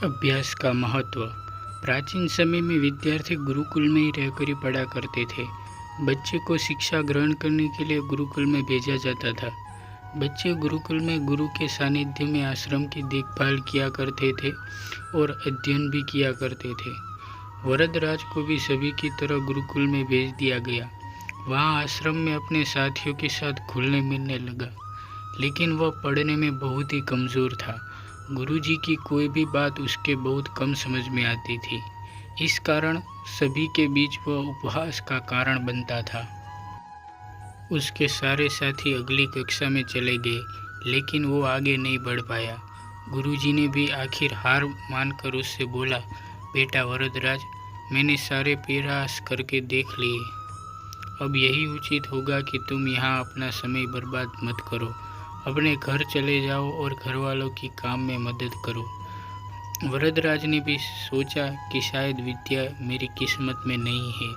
अभ्यास का महत्व। प्राचीन समय में विद्यार्थी गुरुकुल में ही रहकर ही पढ़ा करते थे। बच्चे को शिक्षा ग्रहण करने के लिए गुरुकुल में भेजा जाता था। बच्चे गुरुकुल में गुरु के सानिध्य में आश्रम की देखभाल किया करते थे और अध्ययन भी किया करते थे। वरदराज को भी सभी की तरह गुरुकुल में भेज दिया गया। वहाँ आश्रम में अपने साथियों के साथ घुलने मिलने लगा, लेकिन वह पढ़ने में बहुत ही कमज़ोर था। गुरुजी की कोई भी बात उसके बहुत कम समझ में आती थी। इस कारण सभी के बीच वह उपहास का कारण बनता था। उसके सारे साथी अगली कक्षा में चले गए, लेकिन वो आगे नहीं बढ़ पाया। गुरुजी ने भी आखिर हार मानकर उससे बोला, बेटा वरदराज, मैंने सारे प्रयास करके देख लिए। अब यही उचित होगा कि तुम यहाँ अपना समय बर्बाद मत करो। अपने घर चले जाओ और घर वालों की काम में मदद करो। वरदराज ने भी सोचा कि शायद विद्या मेरी किस्मत में नहीं है,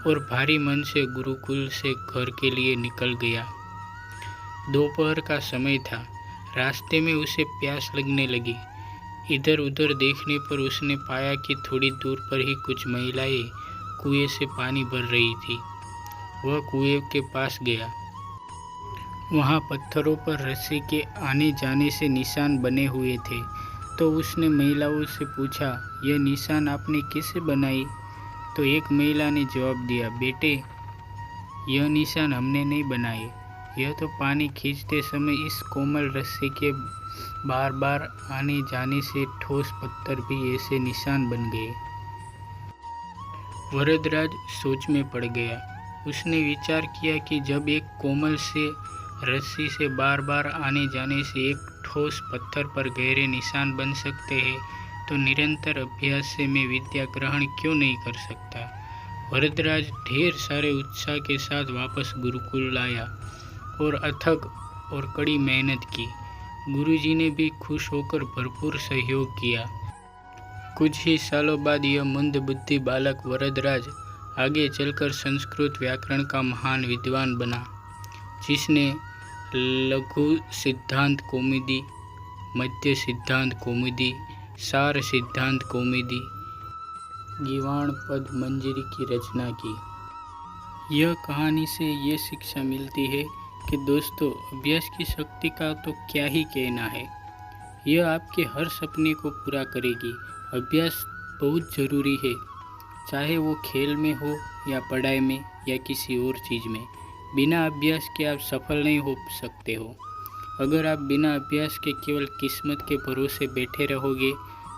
और भारी मन से गुरुकुल से घर के लिए निकल गया। दोपहर का समय था। रास्ते में उसे प्यास लगने लगी। इधर उधर देखने पर उसने पाया कि थोड़ी दूर पर ही कुछ महिलाएं कुएं से पानी भर रही थी। वह कुएं के पास गया। वहाँ पत्थरों पर रस्सी के आने जाने से निशान बने हुए थे। तो उसने महिलाओं से पूछा, यह निशान आपने कैसे बनाई? तो एक महिला ने जवाब दिया, बेटे, यह निशान हमने नहीं बनाए। यह तो पानी खींचते समय इस कोमल रस्सी के बार बार आने जाने से ठोस पत्थर भी ऐसे निशान बन गए। वरदराज सोच में पड़ गया। उसने विचार किया कि जब एक कोमल से रस्सी से बार बार आने जाने से एक ठोस पत्थर पर गहरे निशान बन सकते हैं, तो निरंतर अभ्यास से मैं विद्या ग्रहण क्यों नहीं कर सकता। वरदराज ढेर सारे उत्साह के साथ वापस गुरुकुल आया और अथक और कड़ी मेहनत की। गुरुजी ने भी खुश होकर भरपूर सहयोग किया। कुछ ही सालों बाद यह मंद बुद्धि बालक वरदराज आगे चलकर संस्कृत व्याकरण का महान विद्वान बना, जिसने लघु सिद्धांत कौमुदी, मध्य सिद्धांत कौमुदी, सार सिद्धांत कौमुदी, गीवाण पद मंजरी की रचना की। यह कहानी से ये शिक्षा मिलती है कि दोस्तों, अभ्यास की शक्ति का तो क्या ही कहना है। यह आपके हर सपने को पूरा करेगी। अभ्यास बहुत ज़रूरी है, चाहे वो खेल में हो या पढ़ाई में या किसी और चीज़ में। बिना अभ्यास के आप सफल नहीं हो सकते हो। अगर आप बिना अभ्यास के केवल किस्मत के भरोसे बैठे रहोगे,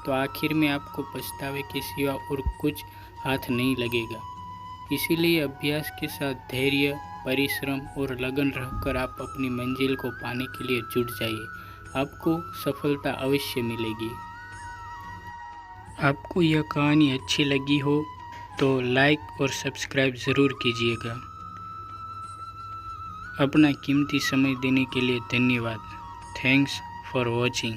तो आखिर में आपको पछतावे के सिवा और कुछ हाथ नहीं लगेगा। इसीलिए अभ्यास के साथ धैर्य, परिश्रम और लगन रखकर आप अपनी मंजिल को पाने के लिए जुट जाइए। आपको सफलता अवश्य मिलेगी। आपको यह कहानी अच्छी लगी हो तो लाइक और सब्सक्राइब ज़रूर कीजिएगा। अपना कीमती समय देने के लिए धन्यवाद। Thanks for watching.